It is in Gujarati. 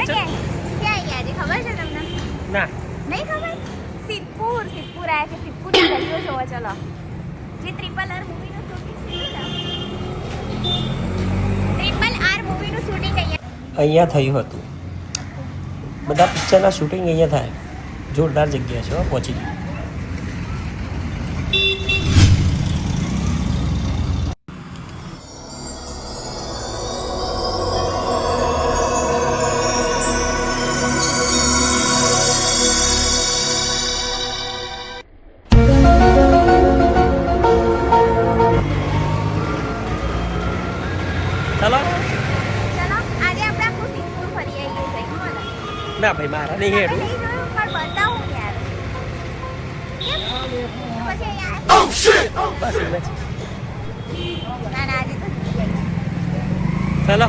ઈચ્છા છે? ક્યાં ગયા છે ખબર છે તમને? ના નહીં ખબર? સિદ્ધપુર આયા છે. સિદ્ધપુરની ગલીઓ જોવા ચલો. જે RRR મૂવીનું શૂટિંગ થયું ને, RRR મૂવીનું શૂટિંગ અહીંયા થયું હતું. બધા પિક્ચરના શૂટિંગ અહીંયા થાય. જોરદાર જગ્યા છે હો, પહોંચી ગઈ. ચાલો ચલો આજે આપણે આખું સિદ્ધપુર ફરી આવીએ છીએ. ના ભાઈ મારા નહીં હેડું. નહીં જોયું પણ બતાવું યાર. કેમ? પછી અહીંયા બસ ના આજે તો ચાલો